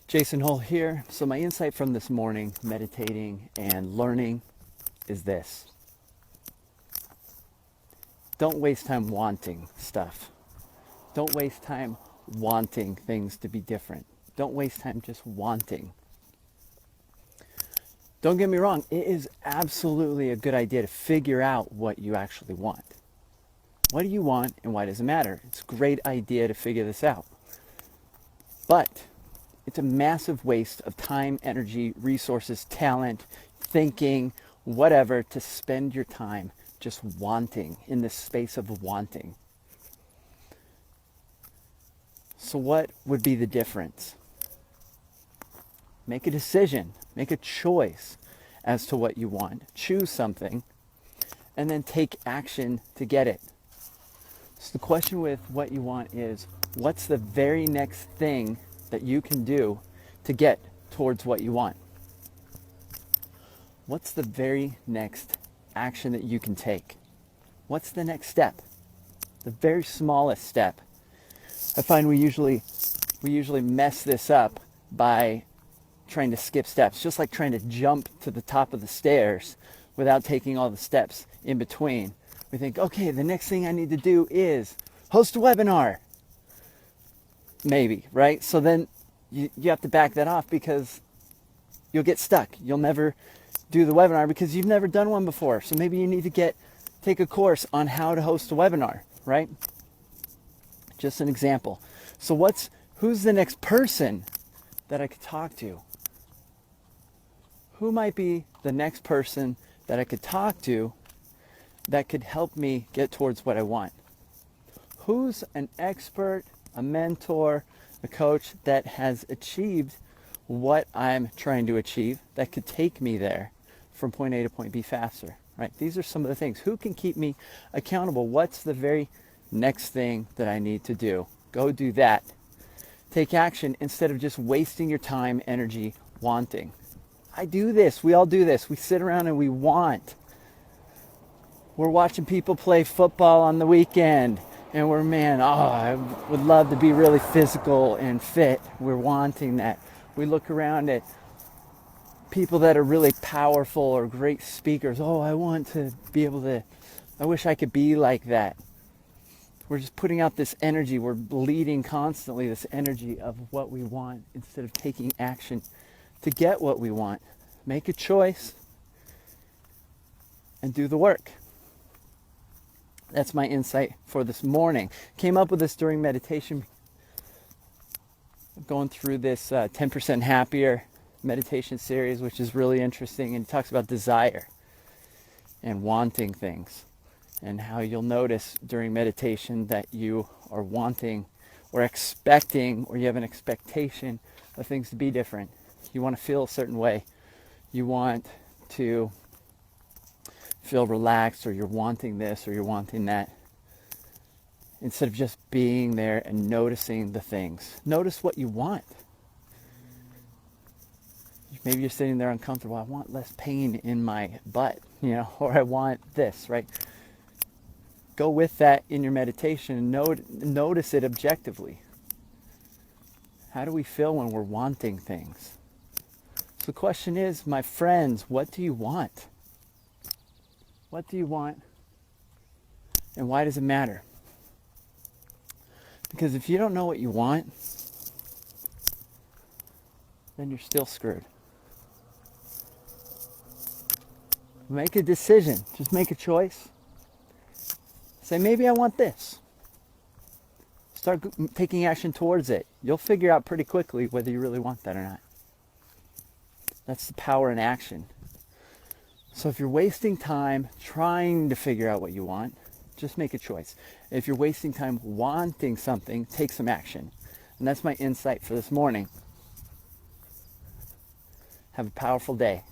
Jason Hull here. So my insight from this morning, meditating and learning, is this. Don't waste time wanting stuff. Don't waste time wanting things to be different. Don't waste time just wanting. Don't get me wrong, it is absolutely a good idea to figure out what you actually want. What do you want and why does it matter? It's a great idea to figure this out. But it's a massive waste of time, energy, resources, talent, thinking, whatever, to spend your time just wanting, in this space of wanting. So what would be the difference? Make a decision, make a choice as to what you want. Choose something and then take action to get it. So the question with what you want is, what's the very next thing that you can do to get towards what you want? What's the very next action that you can take? What's the next step? The very smallest step. I find we usually mess this up by trying to skip steps, just like trying to jump to the top of the stairs without taking all the steps in between. We think, okay, the next thing I need to do is host a webinar. Maybe, right? So then you have to back that off because you'll get stuck. You'll never do the webinar because you've never done one before. So maybe you need to take a course on how to host a webinar, right? Just an example. So who's the next person that I could talk to? Who might be the next person that I could talk to that could help me get towards what I want? Who's an expert, a mentor, a coach that has achieved what I'm trying to achieve, that could take me there from point A to point B faster, right? These are some of the things. Who can keep me accountable? What's the very next thing that I need to do? Go do that. Take action instead of just wasting your time, energy, wanting. I do this. We all do this. We sit around and we want. We're watching people play football on the weekend and I would love to be really physical and fit. We're wanting that. We look around at people that are really powerful or great speakers. I want to be able to, I wish I could be like that. We're just putting out this energy. We're bleeding constantly this energy of what we want instead of taking action to get what we want. Make a choice and do the work. That's my insight for this morning. Came up with this during meditation. Going through this 10% Happier meditation series, which is really interesting, and it talks about desire and wanting things, and how you'll notice during meditation that you are wanting or expecting, or you have an expectation of things to be different. You want to feel a certain way. You want to feel relaxed, or you're wanting this, or you're wanting that. Instead of just being there and noticing the things. Notice what you want. Maybe you're sitting there uncomfortable. I want less pain in my butt, or I want this, right? Go with that in your meditation and notice it objectively. How do we feel when we're wanting things? So the question is, my friends, what do you want? What do you want? And why does it matter? Because if you don't know what you want, then you're still screwed. Make a decision. Just make a choice. Say, maybe I want this. Start taking action towards it. You'll figure out pretty quickly whether you really want that or not. That's the power in action. So if you're wasting time trying to figure out what you want, just make a choice. If you're wasting time wanting something, take some action. And that's my insight for this morning. Have a powerful day.